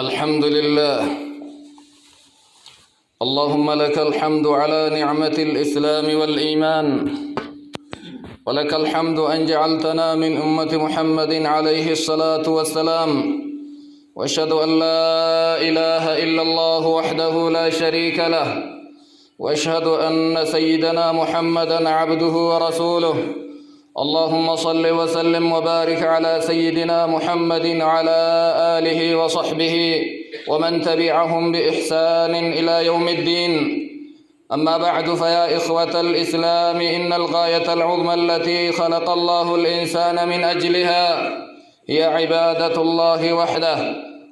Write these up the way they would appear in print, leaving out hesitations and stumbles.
الحمد لله. اللهم لك الحمد على نعمة الإسلام والإيمان، ولك الحمد أن جعلتنا من أمة محمد عليه الصلاة والسلام، وأشهد أن لا إله إلا الله وحده لا شريك له، وأشهد أن سيدنا محمدا عبده ورسوله. اللهم صل وسلم وبارك على سيدنا محمد وعلى آله وصحبه ومن تبعهم بإحسان إلى يوم الدين. أما بعد، فيا إخوة الإسلام، إن الغاية العظمى التي خلق الله الإنسان من أجلها هي عبادة الله وحده،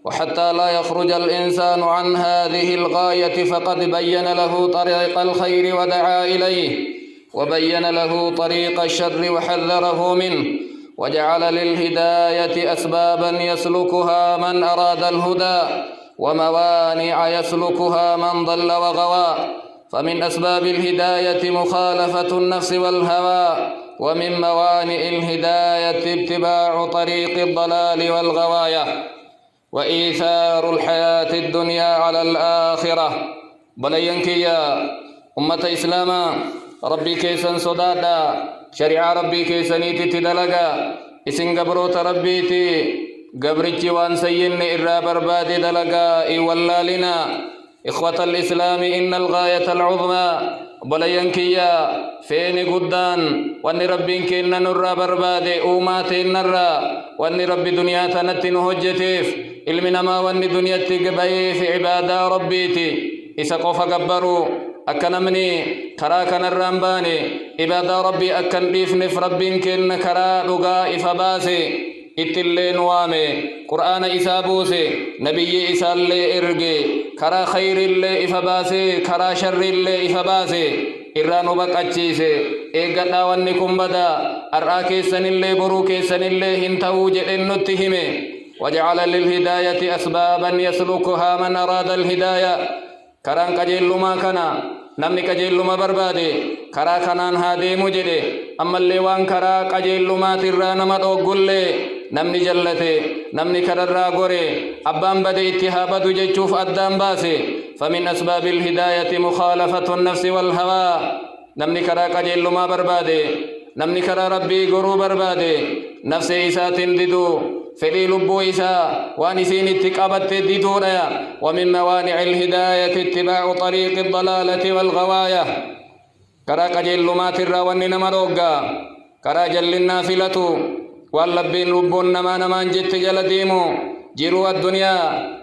وحتى لا يخرج الإنسان عن هذه الغاية فقد بين له طريق الخير ودعا إليه، وبين له طريق الشر وحذره منه، وجعل للهداية أسبابا يسلكها من أراد الهدى، وموانع يسلكها من ضل وغوى. فمن أسباب الهداية مخالفة النفس والهوى، ومن موانع الهداية اتباع طريق الضلال والغواية، وإيثار الحياة الدنيا على الآخرة. بلينك يا أمة إسلاما، ربي كيسن صدادا، شريعة ربي كيسنيتي تدلقا، إسن قبروت ربيتي قبرتي وان سيّن إرى بربادي دلقا إيوالله لنا. إخوة الإسلام، إن الغاية العظمى بلينكيا فين قدان وان ربي كينا نرى بربادي أوماتي نرى وان ربي دنيا تنتن هجتيف علمنا ما وان دنيا تقبئي في عبادة ربيتي إسقوف قبروا أكنمني كرا كان الرمباني عبادة ربي أكن ديفنف ربي كن كرا لغا إفباسي إتلين وامي قرآن إسابوسي نبي إسال لي إرقي كرا خير اللي إفباسي كرا شر اللي إفباسي إرانو بقاتشيسي إيقانا وانكم بدا أرآكي سن اللي بروكي سن اللي هنتو جئن نتهمي. وجعل للهداية أسبابا يسلكها من أراد الهداية. كران قجلما كنا نمني قجلما بربادي كرا كنان هادي مجدي أما اللي وان كرا قجلما ترانا مدوغل لي نمني جلتي نمني كررا غوري أبان بدي اتهابة جيشوف أدام باسي. فمن أسباب الهداية مخالفة النفس والهوى. نمني كرا قجلما بربادي نمني كرا ربي غرو بربادي نفسي إسات ددو فلي لبو إسا وانسين اتقابت ديدونا. ومن موانع الهداية اتباع طريق الضلالة والغواية. كرا قجل ما ترى واننا مروقا كرا جل النافلة واللبين لبون نمان جت جلديمو جيرو الدنيا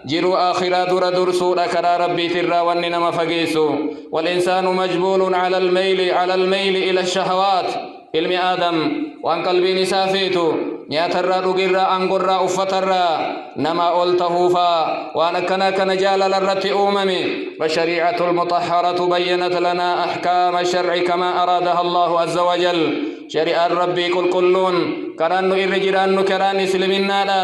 جيرو آخرة در سورة كرا ربي ترى واننا مفقيسو. والإنسان مجبول على الميل إلى الشهوات. علم آدم وان قلبي نسافيتو نياترى رقرى أنقرى أفترى نما أولتهوفا وانا كنا جالل الرت أممي. والشريعة المطهرة بيّنت لنا أحكام الشرع كما أرادها الله عز وجل. شريعة ربي كلون كرانو إرجران كران سلمنا لا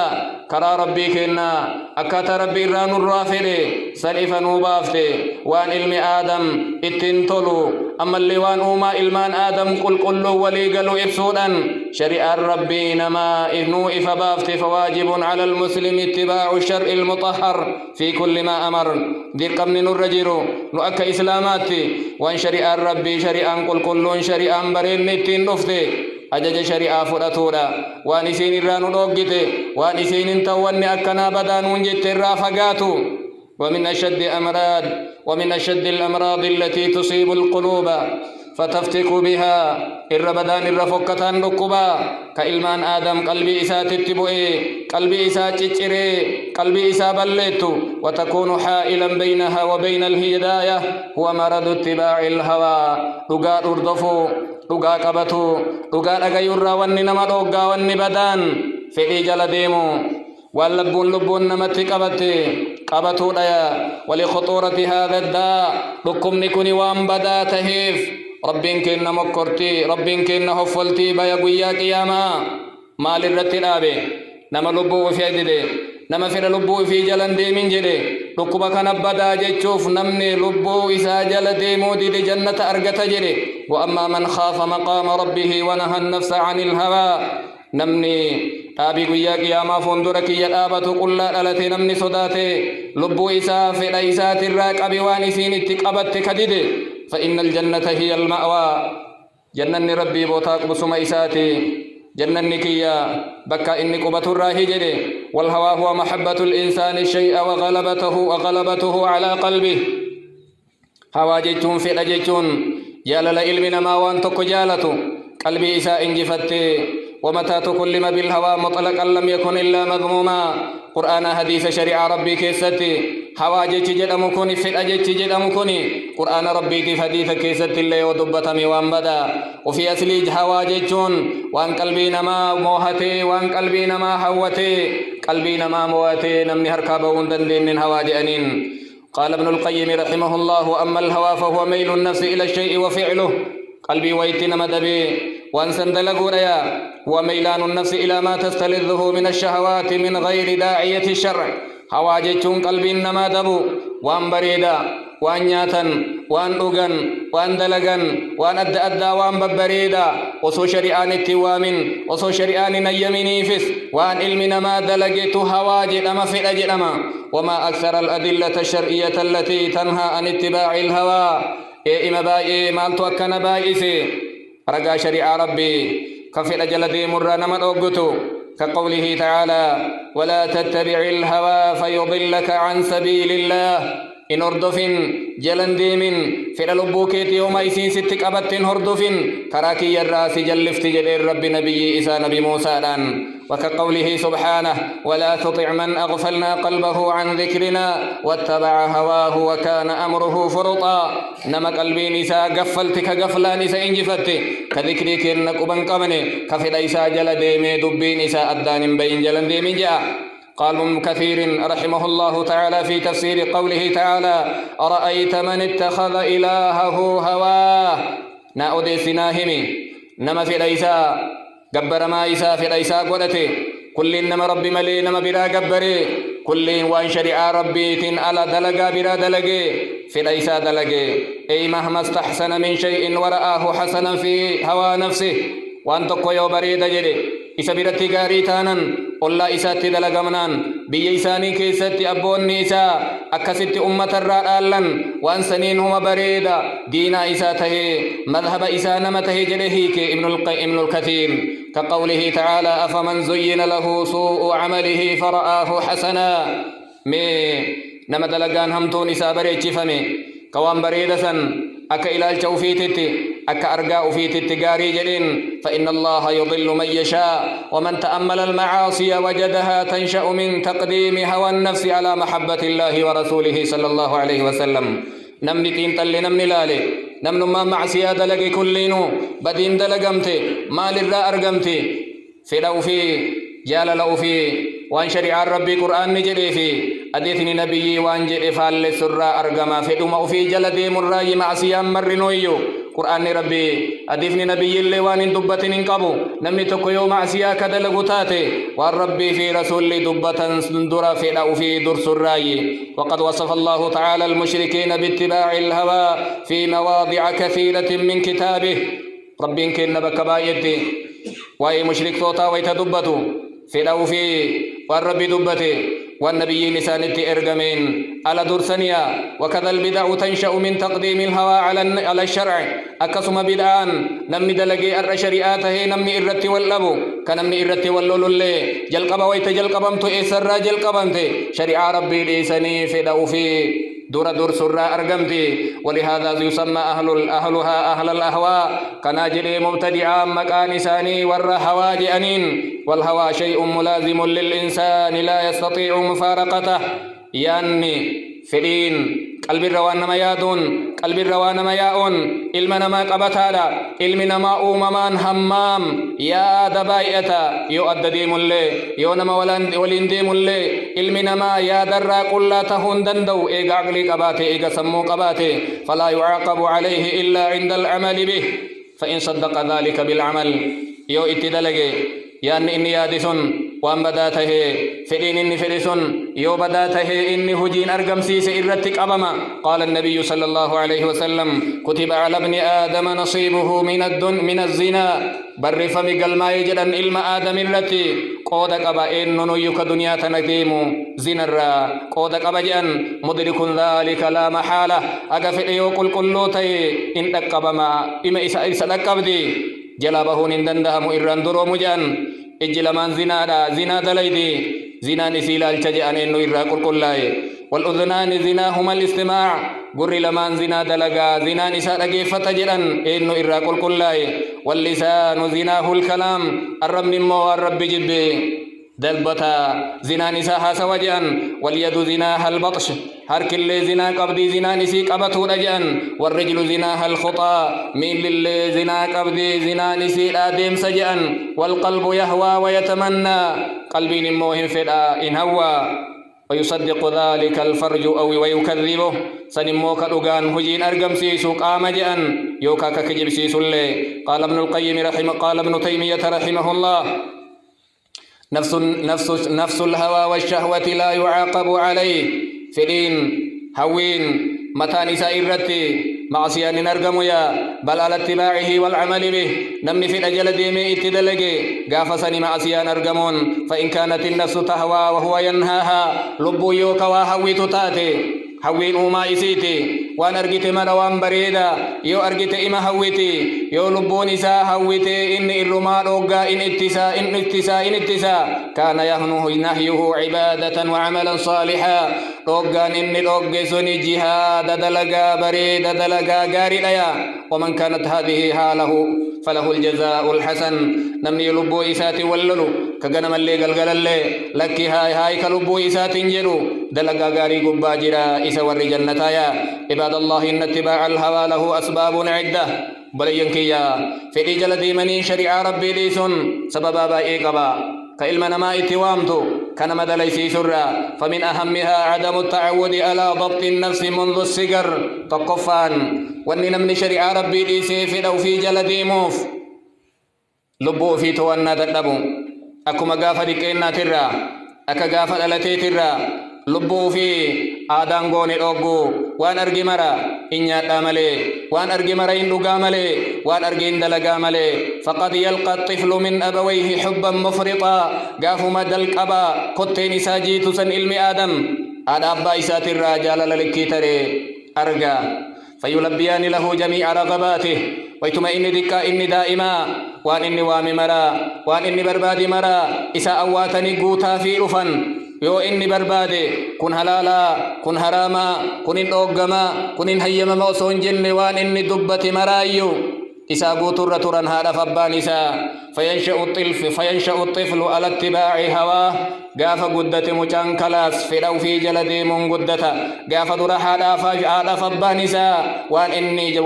كرا ربي كنا أكات ربي ران الرافلي سلفا نوبافتي وان علم آدم اتنطلو. أما اللي وان أوما إلمان آدم كل ولي قالوا إبسودا شريعة ربي نما إذنو إفبافت. فواجب على المسلم اتباع الشرع المطهر في كل ما أمر. دير قمن نرجرو نؤك إسلاماتي وان شريعة ربي شريعة كلون شريعة برين نتين نفتي أجج شريعة فرطولا وان إسين الرانو نوغتي وان إسين انتواني أكنا بدان ونجت الرافقاتو. ومن أشد الأمراض التي تصيب القلوب فتفتك بها الربدان الرفقتان ركبا. كإلمان آدم قلبي إسا تتبئي قلبي إسا تتري قلبي إسا بليتو وتكون حائلا بينها وبين الهداية هو مرض اتباع الهوى. رقا أردفو رقا قبتو رقا أغير واني نمروقا واني بدان فإي جلديمو واللبون نمتي قبتو ليا. ولخطورة هذا الداء لكم نكوني وان بدا تهيف. ربين كنا مكرتي ربين كنا هفلتي بيا قويا قياما مال الرتلابي نما لبو في عدده نما فر لبو في جلن دي من جده لكبا كان بدا جيشوف نمني لبو إسا جل دي مودي دي جنة أرغت جده. وأما من خاف مقام ربه ونهى النفس عن الهوى نمني تابي قيا قياما فندرك يدابة قل ألتي نمني صداتي لبو إسا في ليسات الراك أبي وانسين اتقبت كدد فإن الجنة هي المأوى جنن ربي بوتاك بسما إساتي جنن كيا بكا إني قبة الراهجر والهوى هو محبة الإنسان الشيء وغلبته على قلبه هوا جيتون في لجيتون جالل علمنا ما وانتك جالته قلبي إساء انجفتي ومتى تكلم بالهوى مطلقا لم يكن إلا مذموما قرآن حديث شريعة ربي كيستي هوا جيتي جدمكني في الأجيتي جدمكني قرآن ربي في حديث كيستي اللي ودبتمي وانبدا وفي أسليج هوا جيتون وان قلبي نما موهتي وان قلبي نما هوتي قلبي نما موهتي نمني هركابا وندن هوا جأنين قال ابن القيم رحمه الله أما الهوى فهو ميل النفس إلى الشيء وفعله قلبي ويتنا مدبي وانسن دلقوريا هو ميلان النفس إلى ما تستلذه من الشهوات من غير داعية الشرع هواجتون قلبي إنما دبو وان بريدا وان نياتن وان أغن وان دلقن وان أدى وان ببريدا وصو شريعان التوامن وصو شريعان نيمين فس وان علمنا ما دلقت هواجد أما في الأجرما وما أكثر الأدلة الشرعية التي تنهى عن اتباع الهوى إما باي مالتو أكنا بايسي رقا شريعة ربي كفل جلدي مرنا مدوغتو كقوله تعالى ولا تتبع الهوى فيضلك عن سبيل الله إن هردفن جلنديمن في الألبوكيت يوم أيسين ستك أبتن هردفن كراكي الراس جلفت جلير رب نبي إسا نبي موسى لان وكقوله سبحانه ولا تطع من أغفلنا قلبه عن ذكرنا واتبع هواه وكان أمره فرطا نما قلبي نساء قفلتك قفلا نساء انجفت كذكريك إنك بنقمني كفل إسا جلديمي دبي نساء أدان بين جلنديمي جاء قال ابن كثير رحمه الله تعالى في تفسير قوله تعالى أرأيت من اتخذ إلهه هواه نأودي سناهمي نما في ليسا قبر ما إسا في ليسا قدته كل إنما ربي ملي نما بلا قبري كل وان شريعة ربي تن على دلقا بلا دلقي في ليسا دلقي أي مهما استحسن من شيء ورآه حسنا في هوى نفسه وان تقوى بريد جري إسا برتي غاري تانن الله إساتي دلقمنان بي إساني كيستي أبوني إسا أكستي أمة الرألن وان سنين هم بريدا دينا إساته مذهب إسا نمته جلهيك ابن الكثير كقوله تعالى أفمن زين له سوء عمله فرآه حسنا مي نما دلقان همتون إسا بريتش فمي كوان بريدا سن أكا إلال شوفيتتي أكا أرقاء فيتتي غاري جلين فإن الله يضل من يشاء ومن تأمل المعاصي وجدها تنشأ من تقديم هوى النفس على محبة الله ورسوله صلى الله عليه وسلم نمني تنتل نمني لالي نمن ما معصية دلقي كلينو بدين دلقمتي مال الرا أرقمتي في لو في جال لو في وان شريعة ربي قرآن نجري في أديثني نبي وان جري فال سرى أرقما في دوما في جلدي مراي معصية مرنويو قرآن ربي أديثني نبي اللي وان دبة ننقبو نمني تكيو معصية كدلقو تاتي والربي في رسول دبة سندر في لو في درس الراي وقد وصف الله تعالى المشركين باتباع الهوى في مواضع كثيرة من كتابه ربي كن بكبايتي واي مشرك صوتا ويتدبتو في لو في والرب دبته والنبي لسانتي إرقمين على درسانيا وكذا البدع تنشأ من تقديم الهوى على الشرع أكسم بدعان نمني دلقي الرشرياته نمني إرتي واللبو كنمني إرتي واللولو اللي جلقبا ويتجلقبمتو إسر جلقبمتي شريعة ربي ليساني في لو في دور سرّا أرقمتي ولهذا يسمى أهلها أهل الأهواء كناجل مبتدعا مكان ساني والرهوى جأنين والهوى شيء ملازم للإنسان لا يستطيع مفارقته يعني فلين قلب الروان ما يادون قلب الروان ما ياون علمنا ما قبتالا علمنا ما أوممان همام يا دبايئتا يو أدديم اللي يو نما ولين ديم اللي علمنا ما يا درا قلا تهون دندو إيقا عقلي قباتي إيقا سمو قباتي فلا يعاقب عليه إلا عند العمل به فإن صدق ذلك بالعمل يو اتدلقي يعني إني يادسون وان بداته فدين إني فرسون يو بداته إني هجين أرقم سيس إرتك أبما قال النبي صلى الله عليه وسلم كتب على ابن آدم نصيبه من الزنا برف مقل ما يجدن إلم آدم التي قودا قبا إنو يك دنيا تنتيمو زنرا قودا قبا جأن مدرك ذلك لا محالة أغفر يو كل تي إن تقبا ما إما إسا تقبدي جلابهون إن دندهم إران درو مجان إجلمان زنا دليدي زنا نسيلا التجأن إنو إرا كل والأذنان زناهما الاستماع قر لمان زنا دلقا زنا نساء لقيفة جرا إنو إرا كل واللسان زناه الكلام الرب نمو الرب جبي دلبتا زنا نساها سوجان واليد زناها البطش هرك اللي زنا قبدي زنا نسي قبته رجان والرجل زناها الخطا مين للي زنا قبدي زنا نسي الادم سجان والقلب يهوى ويتمنى قلبي نموهم فدا إن هوى ويصدق ذلك الفرج أو ويكذبه سنموك الأغان هجين أرقم سيسو قام جأن يوكا كجب سيسو اللي قال ابن تيمية رحمه الله نفس الهوى والشهوة لا يعاقب عليه فدين هوين متى نساء الرتي معصيان نرقم يا بل على اتباعه والعمل به نمني في الأجل ديمي اتدلقي قافسني معصيان نرقمون فإن كانت النفس تهوى وهو ينهاها لبو يوكا وهوي تتاتي هوين أوما إسيتي وان أرقيت مروان بريدا يو أرقيت إما هويتي يو لبون إسا هويتي إن إرمان أوغا إن اتسا كان يهنه نهيه عبادة وعملا صالحا أوغا إن الأوغ سني جهاد دلقا بريدا دلقا غاري ليا ومن كانت هذه حاله فله الجزاء الحسن نمني لبو إساتي والللو كغنم اللي قلقل اللي لكي هاي كلبو إساتي انجلو دلقا غاري قباجرا إسا ور جنتايا عباد الله إن اتباع الهوى له أسباب عدة بلينكيا في إجل ديمني شريع ربي ليسن سببا بائقبا كإلمنا ما اتوامتو كان مدليسي سرا فمن أهمها عدم التعود على ضبط النفس منذ السجر تقفان واننا من شريع ربي ليسي في لو في جل ديموف لبو في توانا تدبو أكو مغافة ديكينا ترى أكا غافة دلتي ترى لبو في آدان غوني أوغو وان أرغي مرا إنياتا ملي وان أرغي مرا إندوغا ملي وان أرغي إندلغا ملي فقد يلقى الطفل من أبويه حبا مفرطا غافو مدلق أبا كتين ساجيتو سن علم آدم آد أبا إسات الرجال للكي تري أرغا فيلبيان له جميع رغباته ويتمئن دكا إني دائما وان إني وامي مرا وان إني بربادي مرا إسا أواتني قوتا في رفن yoo inni barbaade kun halaala kun haraama kun hin dhoggama kun hin hayyamama osoo hin jenne waan inni dubbate maraayyu isaa guuturra turan haadhaaf abbaan isaa fayansha'u الطفل على اتباع هواه gaafa guddate mucaan kalaas fedha ufii jala deemuun guddata gaafa dura haadhaaf abbaan isaa waan inni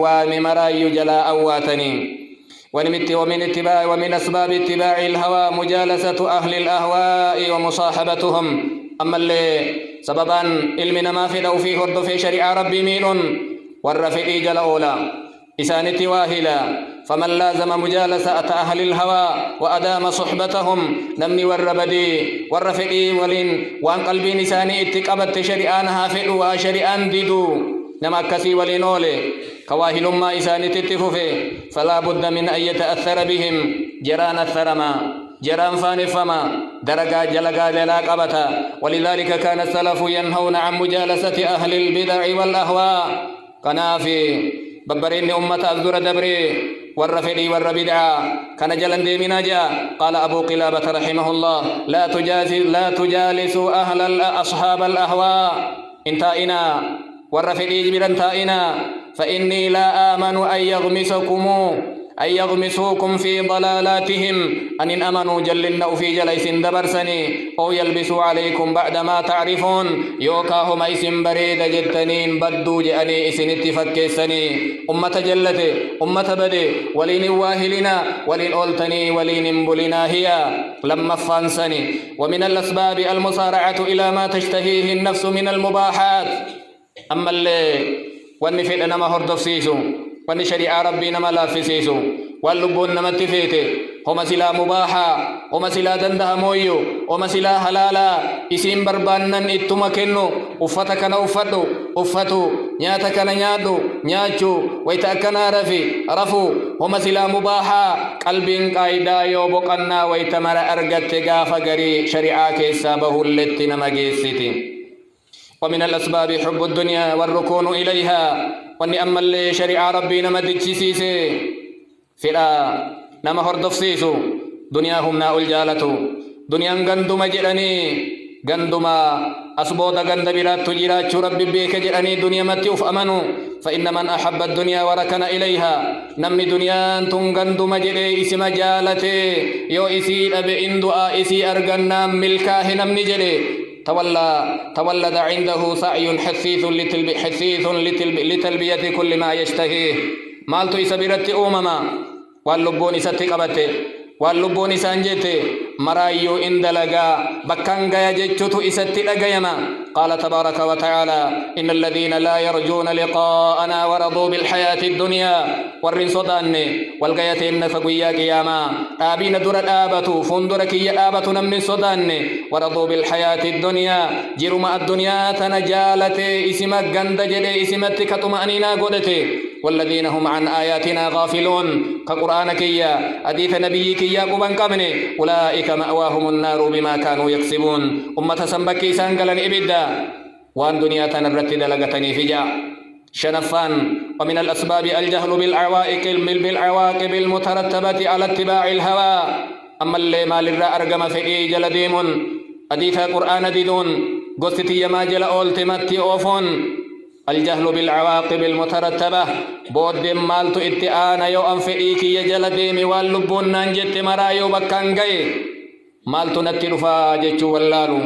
waame maraayyu jalaa awwaatanii ومن أسباب اتباع الهوى مجالسة أهل الأهواء ومصاحبتهم أما اللي سببا علمنا ما في لو فيه هرد في شريعة ربي مين والرفئي جل أولا إسانة واهلا فمن لازم مجالسة أهل الهوى وأدام صحبتهم نمني والربدي والرفئي ولين وان قلبي نساني اتقبت شريعانها فئلوا وشريعان ديدو نما كسي ولينولي كواهل ما إساني تتففي فلا بد من أن يتأثر بهم جران الثرما جران فانفما درجا جلقا للاقبتا ولذلك كان السلف ينهون عن مجالسة أهل البدع والأهواء قنافي ببرين أمة أذر دبري والرفدي والربدعة كان جلن دي من جاء قال أبو قلابة رحمه الله لا تجالسوا أصحاب الأهواء انتائنا والرفدي جبرا انتائنا فإني لا آمن أن يغمسوكم في ضلالاتهم أن أمنوا جلنا في جليس دبرسني أو يلبسوا عليكم بعدما تعرفون يوكاهم إسم بريد جتنين بدو جأني إسن اتفكسني أمة جلت أمة بدي ولين واهلنا ولين أولتني ولين بلنا هي لما فانسني ومن الأسباب المصارعة إلى ما تشتهيه النفس من المباحات أما اللي واني في أنا ما هردف سيسو واني شريعة ربي نما لا في سيسو واللبون نما تفيته هما سلا مباحا هما سلا دنده مويو هما سلا حلالا اسم بربانن اتما كنو افتكنا افتو نياتكنا نيادو نياتشو ويتأكنا رفو هم سلا مباحا قلب قايدا يو بقنا ويتمر أرغت غافا غري شريعة كيسابه التي نمجيسيتي ومن الأسباب حب الدنيا والركون إليها واني أما اللي شريعة ربي نمدجسيسي فلا نما هردفسيسو دنياهم ناول جالتو دنيا غندما جراني غندما أصبودا غند برات تجيرات ربي بيك جراني دنيا متيوف أمنو فإن من أحب الدنيا وركن إليها نمني دنيا تن غندما جري اسم جالتي يو اسي أب اندعا اسي أرغنا ملكاه نمني جري تولد عنده سعي حثيث لتلبية كل ما يشتهيه مالتو إسابيرت أمما واللبون إساتي واللبون إسانجتي مرايو إندلغا بكانغا يجتو إساتي لغيما قال تبارك وتعالى إن الذين لا يرجون لقاءنا ورضوا بالحياة الدنيا ورن صداني والغيتين فقويا قياما آبين دور الآبة فندرك يآبة نمن صداني ورضوا بالحياة الدنيا جرم الدنيا تنجالتي اسمك غندجلي اسمك كتمأنينا قدتي والذين هم عن آياتنا غافلون كقرآن كيا حديث نبي كيا قبان قبني أولئك مأواهم النار بما كانوا يكسبون أمة سنبكي سانقلن إبدا وان دنيا تنرت دلغتني فجا شنفان ومن الأسباب الجهل بالعواقب المترتبة على اتباع الهوى أما اللي ما للرا أرقم في جلديم حديث قرآن ديدون قصتي يما جل أولتمتي أوفون الجهل بالعواقب المترتبة بود مالتو اتئانا يو أنفئيك يجل ديمي واللبون ننجت مرايو بكانجي مالتو نتلفا جيشو واللالو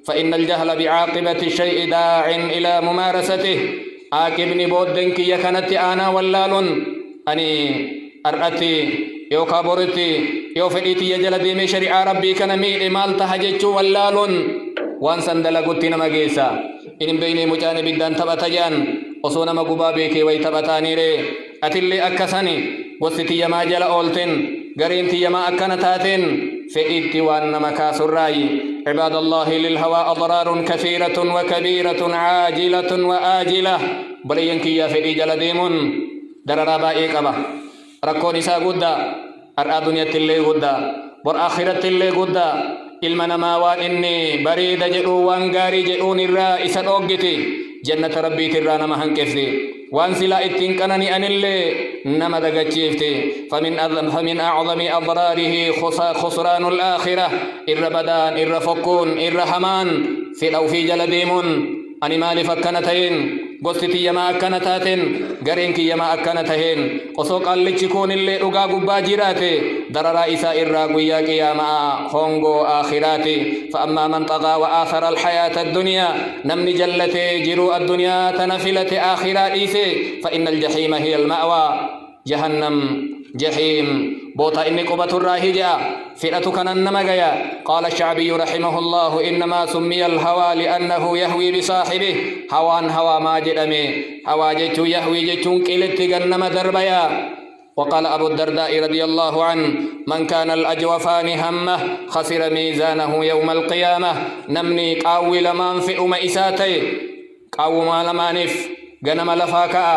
فإن الجهل بعاقبة الشيء داع إلى ممارسته عاقبني بودنك يكنت آنا واللالون أني أرأتي يو كابورتي يو فئيتي يجل ديمي شريع ربي كنميل مالتها جيشو واللالون وانسان دلقوتي نمجيسا إن بيني مجانب الدان تبتجان وصونا مقبابي كي ويتبتاني ري أتلي أكساني وستي يما جل أولتن قرينتي يما أكنتاتن فإيتي وأن مكاس الرأي عباد الله للهوى أضرار كثيرة وكبيرة عاجلة وآجلة بلينكي يا فئي جل ديمون دررابا إيقبا ركوني سا قدا أرآ دنيا تلي قدا بر آخرة تلي قدا ilma namaa waan inni bareeda jedhu waan gaarii jedhuun irraa isa dhoggiti jannata rabbiitirraa nama hanqifti waan silaa ittiin qanani'anillee nama dagachiifti famin a'zami adraarihi khusraanul aakhira irra badaan irra fokkuun irra hamaan fidhau fi jala deemuun ani maaliif akkana ta'een gosti tiyyamaa akkana taateen gareen kiyyamaa akkana taheen osoo qallichi kuunillee dhugaa gubbaa jiraate dararaa isaa irraa guyyaa qiyaamaa hongoo aakhiraati فأما من طغى وآثر الحياة الدنيا نمني جلته جرو الدنيا تنفلت آخرات إيسي فإن الجحيم هي المأوى جهنم جحيم بوتا إني قبة الراهجة فئتك ننمجيا قال الشعبي رحمه الله إنما سمي الهوى لأنه يهوي بصاحبه هوان هوى ما جدمي هوى جتو يهوي جتون كيلت جنم دربيا وقال أبو الدرداء رضي الله عنه من كان الأجوفان همه خسر ميزانه يوم القيامة نمني قاوي لمن في إساتي قاو ما لمانف غنم لفاكا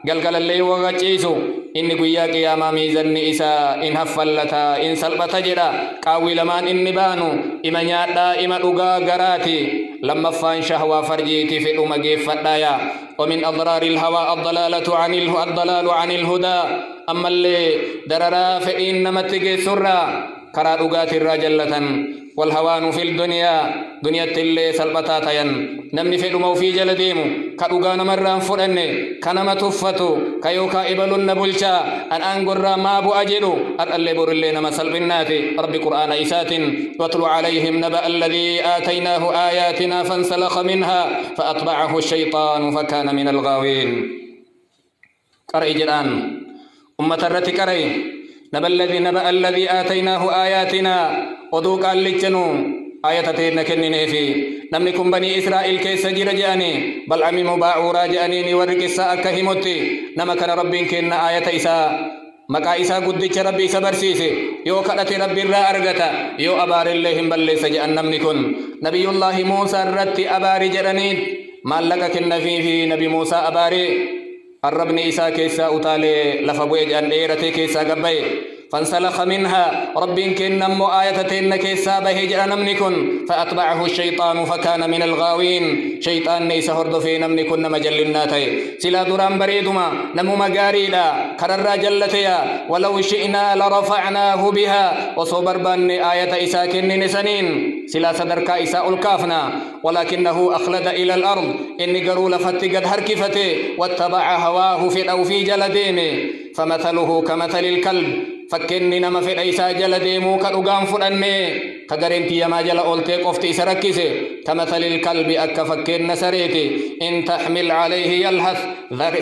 قلقل اللي وغجيسو إني قويا قياما ميزن إسا إن هفلتا إن سلبتا جدا قاوي لمان إني بانو إما نيادا إما أغا غراتي لما فان شهوة فرجيتي في أمجي فتايا ومن أضرار الهوى الضلال عن الهدى أما اللي دررا فإن نمتك سرا كرا أغات الرجلة والهوان في الدنيا دنيا اللي سلبتاتيا نمني في المو في جلديمو كأغان مران فرني كنما تفتو كيوكا إبلو النبلشا أن أنقر ما أبو أجلو اللي بور اللي نما سلبناتي رب قرآن إسات واتلو عليهم نبأ الذي آتيناه آياتنا فانسلخ منها فأطبعه الشيطان فكان من الغاوين قرئ جرآن أمة الرتي قرئ نبأ الذي آتيناه آياتنا ودوك اللجنو آياتين كنني في نمنكم بني إسرائيل كيس جير جاني بل عمي مباعورا جاني نورك الساء كهمتي نمكن ربين كن آيات إساء مكا إساء قدتش ربي سبرسيسي يو كالت ربي را أرغتا يو أبار اللهم بل ليس جأن نمنكن نبي الله موسى الرت أبار جراني ما لك كن في نبي موسى أباري الربني إسا كيسا أتالي لفبويج أن إيرتي كيسا قبي فانسلخ منها رب كن نمو آيتين كيسا بهج نمنكن فأتبعه الشيطان فكان من الغاوين شيطان نيس هرد في نمنكن مجلناتي سلا دران بريدما نمو مقاريدا كرر جلتيا ولو شئنا لرفعناه بها وصبر بان آية إسا كن نسنين سلا صدرك إسا الكافنا ولكنه أخلد إلى الأرض إني قرول فتقد هركفته واتبع هواه في جلديمه فمثله كمثل الكلب فكني نما في عيسى جل ديمو كدغان فدنه كغرنتي يما جل اولتي قفتي سركيسه كمثل الكلب اك فكن سريتي ان تحمل عليه يلهث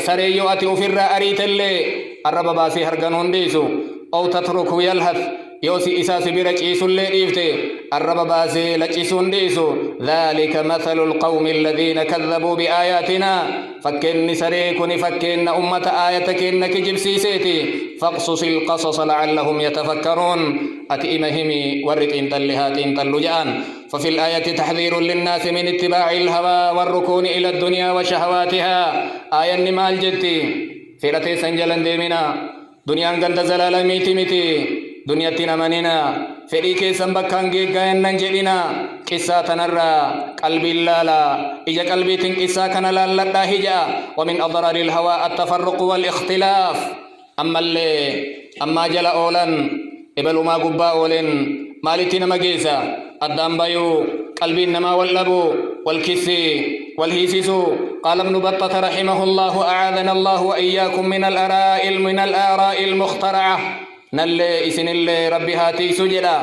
سري يؤتي في الرأريت اللي الرب باسي هرغن ديسو او تتركه يلهث يوسي إساس برجيس اللي إفتي الرب باسي لجيسون ديسو ذلك مثل القوم الذين كذبوا بآياتنا فكن سريكن فكن أمة آيتك إنك جبسيسيتي فاقصص القصص لعلهم يتفكرون أتئمهم ورق انتلهات انتلجان ففي الآية تحذير للناس من اتباع الهوى والركون إلى الدنيا وشهواتها آية نمال جدي فيرتي سنجلن ديمنا دنيا غند زلال ميتي دنيا تنمننا فريق سنبكان جيغان ننجلنا قصة تنرى قلب اللالا إجا قلبي تنقصة كان لالا هجا ومن أضرار الهوى التفرق والاختلاف أما جل أولا إبلو ما قبا أولن مالتنا مجيسا الدام بيو قلبي نما واللبو والكسي والهيسيسو قال ابن بطة رحمه الله أعاذنا الله وإياكم من الآراء المخترعة نلي إسن اللي ربي هاتي سجدا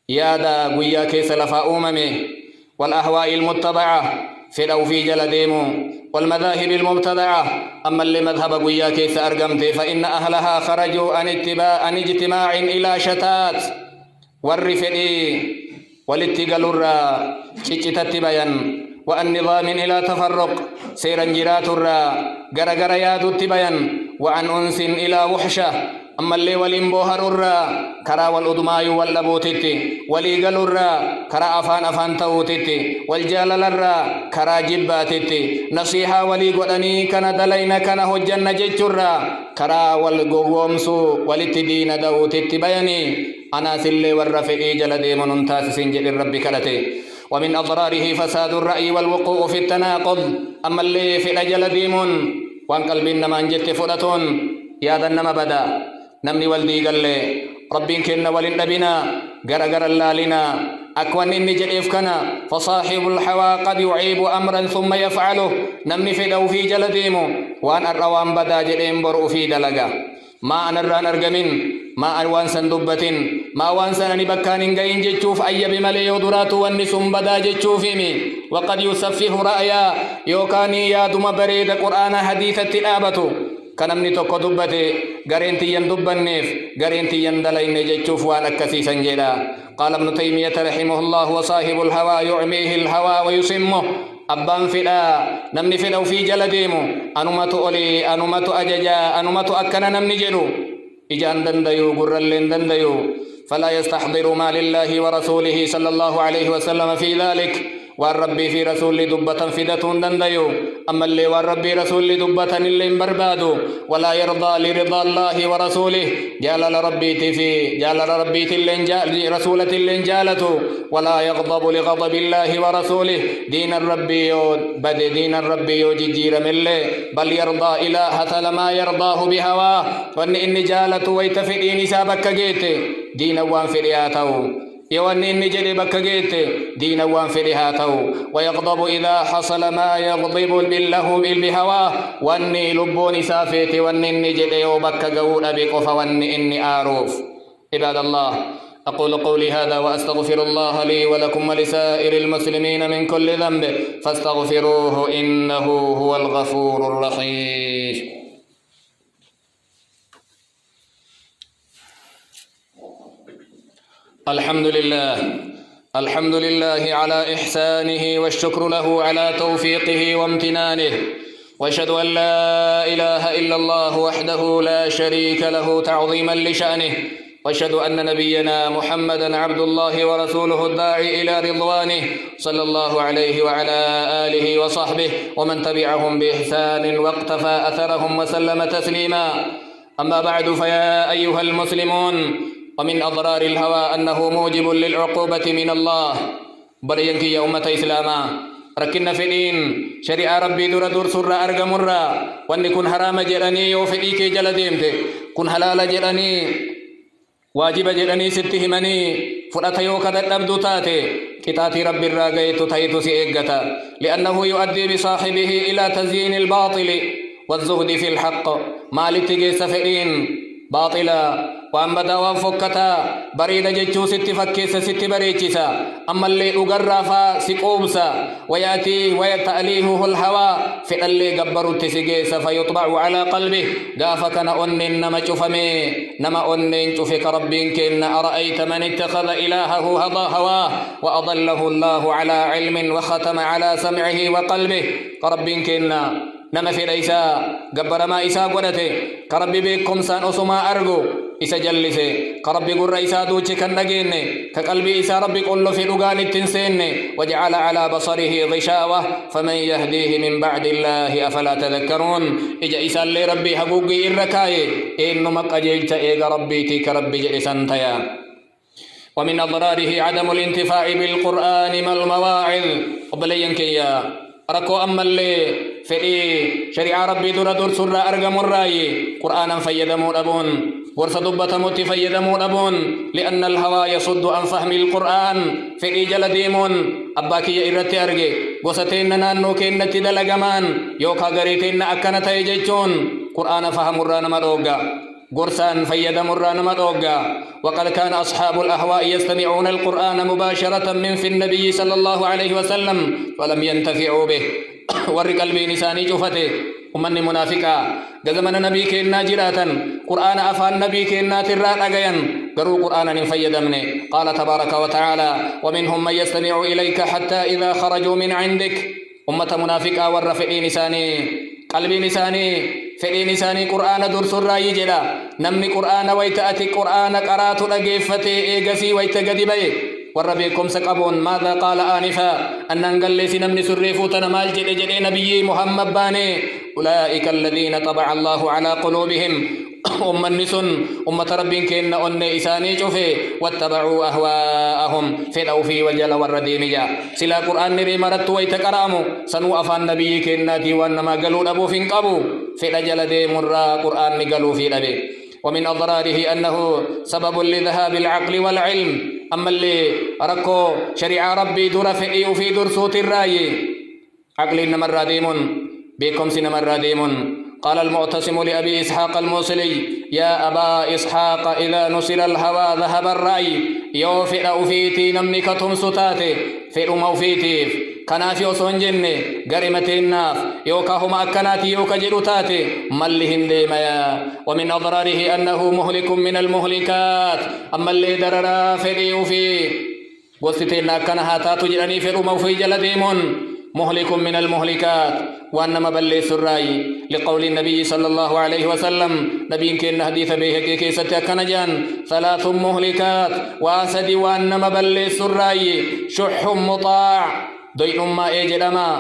يادا قويا كيس لفا أممي والأهواء المتبعة في جلديمو والمذاهب المبتدعة أما اللي مذهب قويا كيس أرقمتي فإن أهلها خرجوا عن اجتماع إلى شتات والرفئي والاتقالورا چچتت بيان والنظام إلى تفرق سيرا جراتورا غرغر يادت بيان وعن أنس إلى وحشة أما اللي ولنبوهر الرا كرا والأدماء واللبوتتي وليقل الرا كرا أفان توتتي والجالل الرا كرا جباتتي نصيحة وليقلني كان دلين كان هجن ججرا كرا والقوامسو ولتدين دوتتي بياني أنا سلي والرفئي جلدي من تاسس جل الرب كلتي ومن أضراره فساد الرأي والوقوع في التناقض أما اللي في الأجل ديمون وان قلبنا ما انجت فرطون يا نما بدا نمني والدي قال لي ربين كنا ولنبنا غرغر اللالنا أكوان إني جريف كنا فصاحب الحوا قد يعيب أمرا ثم يفعله نمني في دو في جلديمو وان الروان بدا جريم برؤ في دلقا ما أنا الران أرقمين ما أروان سندبتين ما وانسان نبكان غين جتشوف أي بملي يودرات والنسم بدا جتشوفيمي وقد يسفه رأيا يوكاني يا دم بريد قرآن حديث التلابة كنمني توكو دبتي غرينتي يندبنيف غرينتي يندلين جتشوف وانا كثيسا جدا قال ابن تيمية رحمه الله وصاحب الهوى يعميه الهوى ويسمه أبان فدا نمني فدا في جلديمو أنمت أولي أنمت أججا أنمت أكنا نمني جلو إجان دنديو قرلين دنديو فلا يستحضر ما لله ورسوله صلى الله عليه وسلم في ذلك والربي في رسول دبة فدة دنديو أما اللي والربي رسول دبة اللي بربادو ولا يرضى لرضا الله ورسوله جال ربي تفي جال ربي تلين رسولة اللي ولا يغضب لغضب الله ورسوله دين الربي بد دين الربي ججير مله بل يرضى إله لما يرضاه بهواه وأن إن جالت ويتفئين سابك جيت دين وان فرياته يواني إني جري بكجيت دين وان فرياته ويغضب إذا حصل ما يغضب بالله بالهواه واني لبوني سافيت واني إني جري وبكجون بقف واني إني أعرف عباد الله أقول قولي هذا وأستغفر الله لي ولكم ولسائر المسلمين من كل ذنب فاستغفروه إنه هو الغفور الرحيم الحمد لله على إحسانه والشكر له على توفيقه وامتنانه وأشهد أن لا إله إلا الله وحده لا شريك له تعظيما لشأنه وأشهد أن نبينا محمدا عبد الله ورسوله الداعي إلى رضوانه صلى الله عليه وعلى آله وصحبه ومن تبعهم بإحسان واقتفى أثرهم وسلم تسليما. أما بعد، فيا أيها المسلمون، ومن أضرار الهوى أنه موجب للعقوبة من الله. برينك يا أمة إسلاما، ركنا فدين شريعة ربي دور سر أرجم الرا، وأن كن حرام جلني يوفديك جل ديمته، كن حلال جلني واجب جلني ستهمني فرأت يوكد الأبدو تاتي كتاتي رب الراقيت تيت سيئقتا، لأنه يؤدي بصاحبه إلى تزيين الباطل والزهد في الحق. مالك تجيس فدين باطلا وأما دوام فكتا بريد جتشو ست فكيس ست بريتشسا، أما اللي أقرفا سقوبسا ويأتي ويتأليهه الهوى في اللي قبروا التسجيس فيطبع على قلبه. قافك نأنن نما شفمي نما أنن شفك ربك إن أرأيت من اتخذ إلهه هواه وأضله الله على علم وختم على سمعه وقلبه. ربك إن نما في ليسا قبر ما إسا قدته كربي بكم سان أسما أرغو إسا جلسي كربي قرر إسا دوچي كنگين كقلبي إسا ربي قلو في لغان التنسين وجعل على بصره غشاوة فمن يهديه من بعد الله أفلا تذكرون. إجا إسا اللي ربي حقوقي إركاي إنو مقجلت إيغا ربي تيك ربي جلسان تيا. ومن أضراره عدم الانتفاع بالقرآن ما المواعظ. قبلين كيا ركو أما اللي فدي شريعة ربي دور سر أرجم الراي قرآنا فيدمون أبون ورث دبة موت فيدمون أبون، لأن الهوى يصد عن فهم القرآن. فدي جل ديمون أباكي إرتي أرجي وستين نانو كين تدلجمان يوكا غريتين أكنت يجتون قرآن فهم الران مروجا قرسان فيدم الران مروجا. وقد كان أصحاب الأهواء يستمعون القرآن مباشرة من في النبي صلى الله عليه وسلم فلم ينتفعوا به. ورق قلبي نساني جفته ومن منافقا جزمنا نبي كنا جراتا قرآن أفان نبي كنا ترات أجيان قروا قرآن فيدمني. قال تبارك وتعالى ومنهم من يستمع إليك حتى إذا خرجوا من عندك. أمة منافقا والرفئي نساني قلبي نساني فدي نساني قرآن درس الرأي جدا نمني قرآن ويتأتي قرآن قرات لقيفتي إيقسي ويتقدبي وربيكم سقبون. ماذا قال آنفا أن ننقلس نمني سريفو تنمال جد نبي محمد باني أولئك الذين طبع الله على قلوبهم أم النسن أمة ربك إن أن إساني شوفي واتبعوا أهواءهم فدوا في وجل والرديمية. سلا قرآن نري مرت ويتكرامو سنو أفان نبيك إن ديوان ما قالوا أبو فين قبو فدا جل دي مرة قرآن نقالوا في نبي. ومن أضراره أنه سبب لذهاب العقل والعلم. أما اللي ركو شريعة ربي دور فئي في درسوت الرأي عقل نمر ديمون بكم سنمر ديمون. قال المعتصم لأبي إسحاق الموصلي يا أبا إسحاق إذا نصر الهوى ذهب الرأي يوفئ أفيتي نمنك تمسطاتي فئ موفيتيف كنافي وصون جنة قرمتي الناف يوكا هما أكناتي يوكا جلوتاتي ملهم ديميا. ومن أضراره أنه مهلك من المهلكات. أما اللي دررا فئ في وستين أكنها تاتو جلني فئ موفي جل ديمون مهلك من المهلكات. وأنما بلس الرأي لقول النبي صلى الله عليه وسلم نبي كن حديث به كيسة كنجان ثلاث مهلكات واسد. وأنما بلس الرأي شح مطاع دين ما إجرما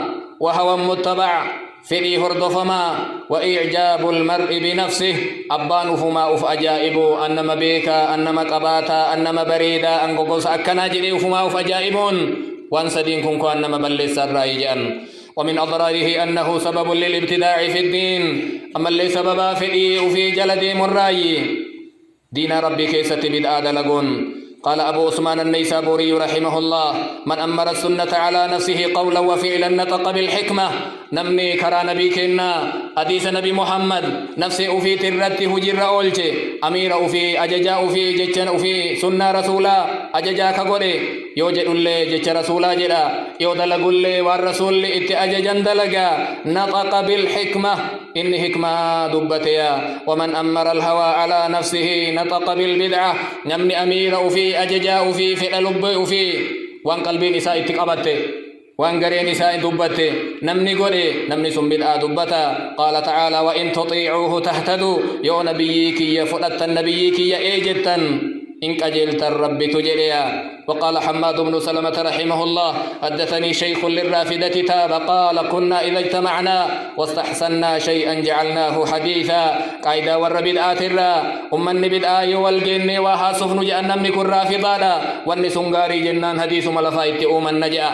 وهوى متبع فدي هردفما وإعجاب المرء بنفسه أبان فما أف أجائب أنما بيكا أنما قباتا أنما بريدا أنقص أكناجري فما أف أجائبون وانسدين كنكو أنما بلس الرأي جان. ومن أضراره أنه سبب للابتداع في الدين. أما اللي سببا في جلد الرأي دين ربي كيسة بدآ دلقون. قال أبو عثمان النيسابوري رحمه الله من أمر السنة على نفسه قولا وفعلا نطق بالحكمة. نمني كرا نبي كنا حديث نبي محمد نفسي أفي ترته جر أولتي أمير أفي أججا أفي جتن أفي سنة رسولا أججا كقولي يوجد اللي جت رسولا جدا يودلق اللي والرسول ات أججا دلقا نطق بالحكمة إن حكمة دبتيا. ومن أمر الهوى على نفسه نطق بالبدعة. نمني أمير أفي أججا أفي فئلب أفي وان قلبي نساء اتقبته وان غري نساء دبته نمني غري نمني سنبدا دبتا. قال تعالى وإن تطيعوه تهتدوا يو نبيك يا فدت النبيك يا إيجتن إنك أجلت الرب تجريا. وقال حماد بن سلمة رحمه الله حدثني شيخ للرافدة تاب قال كنا إذا اجتمعنا واستحسنا شيئا جعلناه حديثا. قايدا والربدآت الرا أمن بدآي والجن وحاسف نجأنا مكن رافضانا والنسنغاري جنان حديث ملفايت أمن نجأ.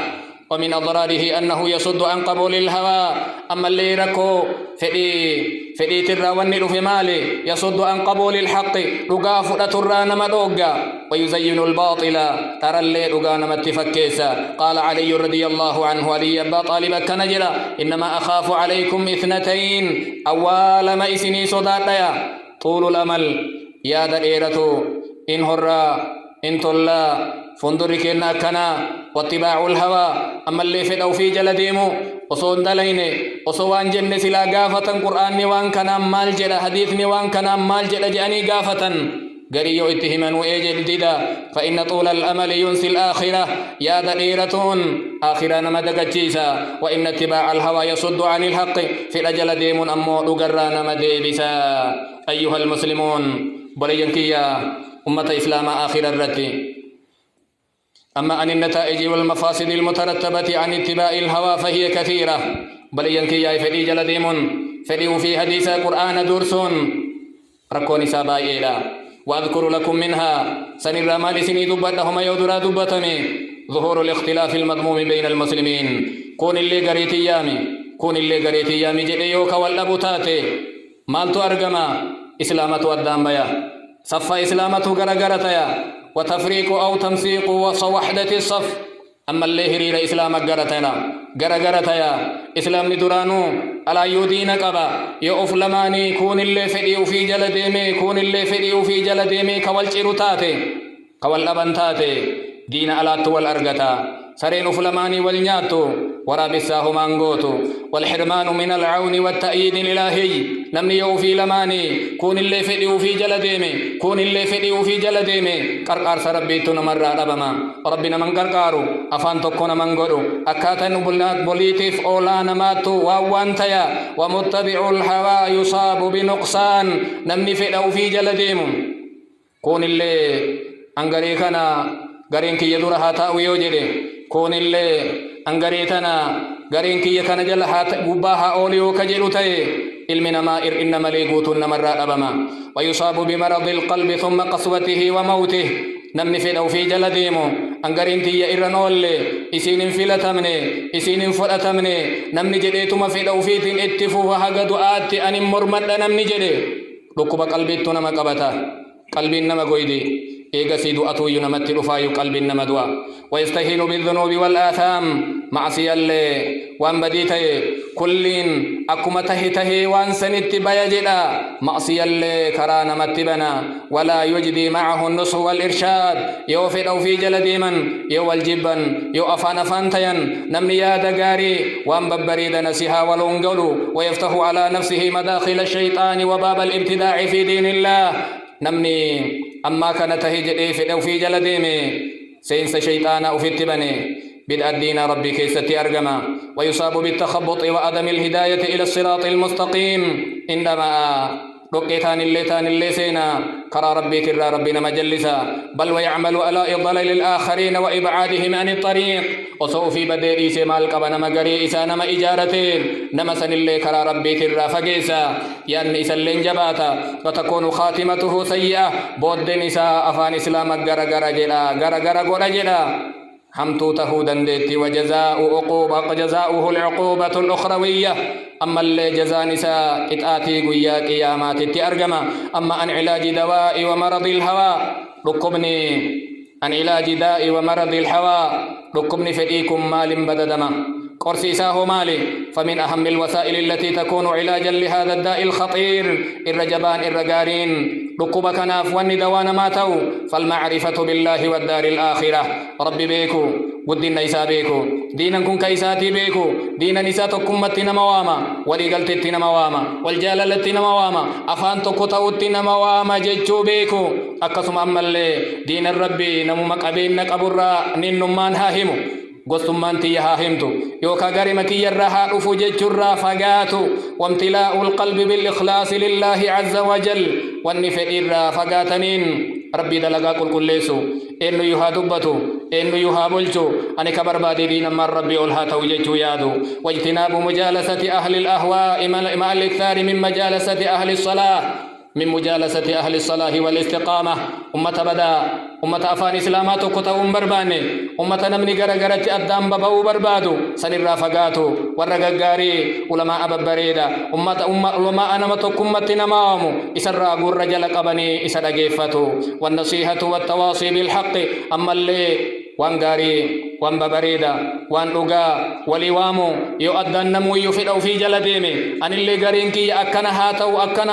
ومن أضراره أنه يصد عن قبول الهوى. أما اللي ركو فدي ترى ونلو في مالي يصد عن قبول الحق رقاف ترى نمدوغا ويزين الباطل ترى اللي رقا نمتفكيسا. قال علي رضي الله عنه علي أبا طالب كنجرا إنما أخاف عليكم اثنتين أول ما إسني صداتا طول الأمل يا دائرة إن هرى إن طلا فندر كنا كنا واتباع الهوى. أما اللي فدوا في جلديمو وصون دلين وصوان جن سلا قافة قرآن نوان كنا مال جل حديث نوان كنا مال جل جاني قافة قريو اتهمان وإيجل ديدا. فإن طول الأمل ينسي الآخرة يا دليرتون آخرة نمدك جيسا. وإن اتباع الهوى يصد عن الحق في رجل ديم أمو لقران مديبسا. أيها المسلمون بلينكيا أمة إسلام آخر الرتي. أما عن النتائج والمفاسد المترتبة عن اتباع الهوى فهي كثيرة. بل ينكي فدي جلديم فدي في حديث القرآن درسون ركوني ساباي إلى وأذكر لكم منها سن الرمال سني دبتهم يودرا دبتمي ظهور الاختلاف المذموم بين المسلمين. كون اللي قريتي يامي جديوك والأبوتاتي مالتو أرقما إسلامة والدامبيا صفا إسلامة غرغرتيا وتفريق أو تمسيق وصوحدة الصف. أما اللي هرير إسلام غرغرتيا إسلام ندرانو ألا يودين قبا يؤف لماني كون اللي فديو في جلديمي كون اللي فديو في جلديمي كوالشيروتاتي كوالأبنتاتي دين ألات والأرغتا سرين فلماني والنياتو ورابساه مانغوتو والحرمان من العون والتأييد الإلهي. نمني يوفي لماني كون اللي فديو في جلديمي كون اللي فديو في جلديمي قرقار سربيتو نمرا ربما ربنا من قرقارو أفان تكون من قرو أكاتا نبلات بوليتيف أولا نماتو ووانتيا ومتبع الهوى يصاب بنقصان. نمني فديو في جلديمو كون اللي أنغريكنا غرينكي يدورها تاويو جدي كون اللي أنغريتنا غرينكي يكنا جلها قباها أوليو كجلو تاي علمنا ما إنما ليقوت نمرا أبما. ويصاب بمرض القلب ثم قسوته وموته. نمني فدو في جلديمو أنغرينتي إرنولي إسين فلتمني إسين فلتمني نمني جديتما فدو فيتين اتفو وحقدو آتي أن مرمد نمني جدي ركب قلبيتو نما قبتا قلبي نما قويدي إيغا سيدو أتوي نمت رفايو قلب النمدوا. ويستهين بالذنوب والآثام معصية اللي وان بديته كلين أكما تهي وان سنت بيجدا معصية اللي كرانا متبنا ولا يجدي معه النصح والإرشاد. يوفد أو في جلديما يو الجبا يو أفان فانتين نمني يا دقاري وان ببريد نسيها ولونقلو ويفتح على نفسه مداخل الشيطان وباب الابتداع في دين الله. نمني أما كان تهجد في جلديمي سينس شيطان أفت بني بدء الدين ربي كيستي أرقما. ويصاب بالتخبط وعدم الهداية إلى الصراط المستقيم عندما رقيتان اللي سينا كرى ربي ترى ربنا مجلسا. بل ويعمل على إضلال الآخرين وإبعادهم عن الطريق. وصو في بديري سمال قبنا مقري إسا نما إجارتين نمسن اللي كرى ربي ترى فقيسا يعني إسا جباتا وتكون خاتمته سيئة بود نساء أفان إسلام غرغر جدا همتو تهودا ديتي وجزاؤه العقوبة الأخروية. أما اللي جزا نساء إتآتي قيا قيامات التأرقما. أما عن علاج دواء ومرض الهوى ركبني عن علاج داء ومرض الهوى ركبني فديكم مال بددما قرسيساه مالي. فمن أهم الوسائل التي تكون علاجا لهذا الداء الخطير الرجبان الرقارين ركوب كناف والندوان ماتوا فالمعرفة بالله والدار الآخرة. ربي بيكو ودين نيسا بيكو دينكم كيساتي بيكو دين نساتكم متنا مواما ولقلتنا مواما والجاللتنا مواما أفان تكتوتنا مواما ججو بيكو أكسم أما اللي دين الربي نمو مقابين نقبرا ننمان هاهمو قصمان تيها همتو يوكا غريمتي يرها أفوجج الرافقاتو وامتلاء القلب بالإخلاص لله عز وجل والنفئ الرافقاتنين ربي دلقا كل ليسو إنه يهادبتو إنه يهابلتو أني كبر بادي دين ما ربي أولها توجيتو يادو واجتناب مجالسة أهل الأهواء مع الإكثار من مجالسة أهل الصلاة من مجالسة أهل الصلاة والاستقامة أمة بدا أمة أفان إسلامات كتاهم برباني أمة نمني غرغرة أدام بباو بربادو سنر رافقاتو ورغغاري علماء أببريدا أمة علماء أنمتو كمة نمامو إسر أقول رجل قبني إسر أقيفتو والنصيحة والتواصي بالحق أما اللي وانغاري وانببريدا واندوغا وليوامو يؤدن نمو يفدو في جلديمي أن اللي غارينكي أكنا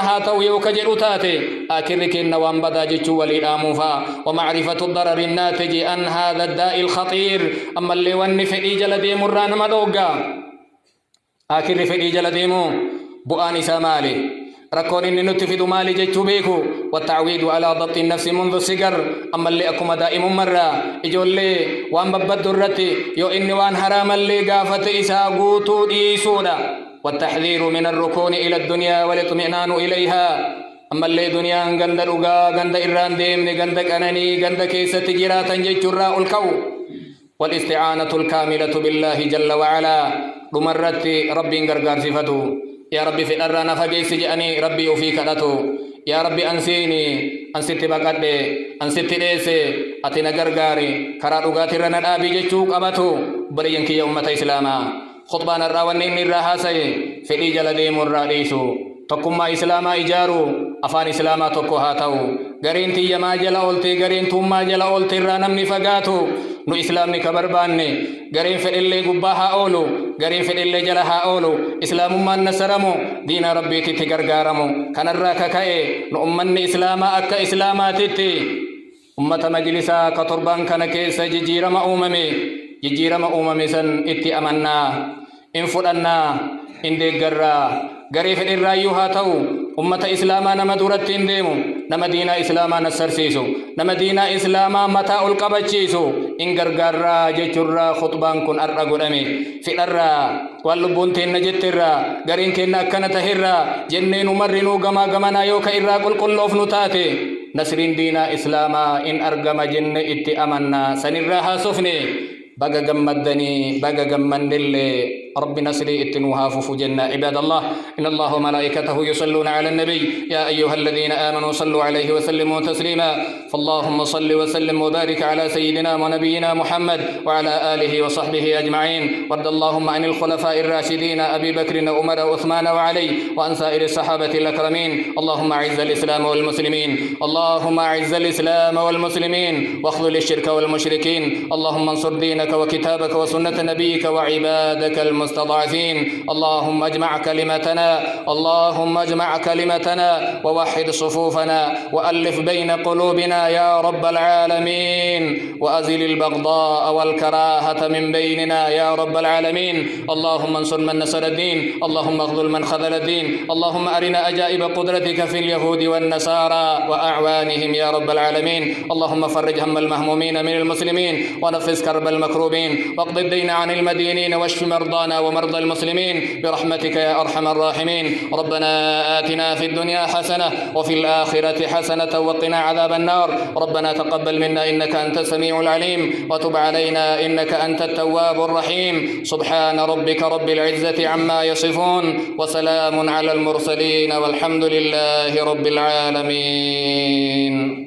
هاتو يو كجرو تاتي آكركين وانبدا جيشو ولياموفا ومعرفة الضرر الناتج عن هذا الداء الخطير أما اللي وانفدي جلديمو ران مدوغا آكر فدي جلديمو بؤاني سامالي ركون إني نتفيد مالي جيتو بيكو والتعويد على ضبط النفس منذ الصغر أما اللي أكما دائم مرة إجول لي وان ببد الرتي يو إني وان حرام اللي قافت إساقوتو ديسونا والتحذير من الركون إلى الدنيا والاطمئنان إليها أما اللي دنيا غند رغا غند إران ديمني غند كنني غند كيسة جراتا جيتو الراء الكو والاستعانة الكاملة بالله جل وعلا رمرت ربي غرغار صفتو يا ربي في الأرانا فقيس جأني ربي وفيك أتو يا ربي أنسيني أنسيت بقد أنسيت ليسي أتنا غرغاري كرا رغاتي رنا الآبي جيشوك أبتو برينك يا أمة إسلاما خطبان الراوانين الراحاسي في إجالة مراديسو تقوم إسلاما إجارو أفان إسلاما تقو هاتو غرين تي ما جلا أولتي غرين توم ما جلا أولتي رانا من فقاتو نو إسلامني كبرباني غرين في اللي قباها أولو غرين في اللي جلها أولو إسلام ما نسرمو دين ربي تتغرغارمو كان الراكا كأي نو أمني إسلاما أكا إسلاما تتي أمة مجلسا كتربان كان كيسا ججيرم أممي سن إتي أمنا إنفرنا إندي غرا غري في الرايو هاتو أمة إسلاما نما دورت إنديمو نما دينا إسلاما نسرسيسو نما دينا إسلاما متاع القبجيسو إن غرغرا جچرا خطبان كن أرغدمي في الرا واللبون تين نجترا غرين كنا كنا تهرا جنين مرنو غما غمنا يو كيرا قل لوفنو تاتي نسرين دينا إسلاما إن أرغم جن إتي أمنا سنرها سفني بقى جمدني بقى جمندل رب نسري اتنوها ففجنا عباد الله إن الله وملائكته يصلون على النبي يا أيها الذين آمنوا صلوا عليه وسلموا تسليما فاللهم صل وسلم وبارك على سيدنا ونبينا محمد وعلى آله وصحبه أجمعين وارض اللهم عن الخلفاء الراشدين أبي بكر وعمر وعثمان وعلي وعن سائر الصحابة الأكرمين اللهم أعز الإسلام والمسلمين اللهم أعز الإسلام والمسلمين واخذل الشرك والمشركين اللهم انصر دينك وكتابك وسنة نبيك وعبادك المستضعفين اللهم اجمع كلمتنا ووحد صفوفنا وألف بين قلوبنا يا رب العالمين وأزل البغضاء والكراهة من بيننا يا رب العالمين اللهم انصر من نصر الدين اللهم اخذل من خذل الدين اللهم أرنا أجائب قدرتك في اليهود والنصارى وأعوانهم يا رب العالمين اللهم فرج هم المهمومين من المسلمين ونفس كرب المكروبين واقض الدين عن المدينين واشف مرضانا ومرضى المسلمين برحمتك يا أرحم الراحمين ربنا آتنا في الدنيا حسنة وفي الآخرة حسنة وقنا عذاب النار ربنا تقبل منا إنك أنت السميع العليم وتب علينا إنك أنت التواب الرحيم سبحان ربك رب العزة عما يصفون وسلام على المرسلين والحمد لله رب العالمين.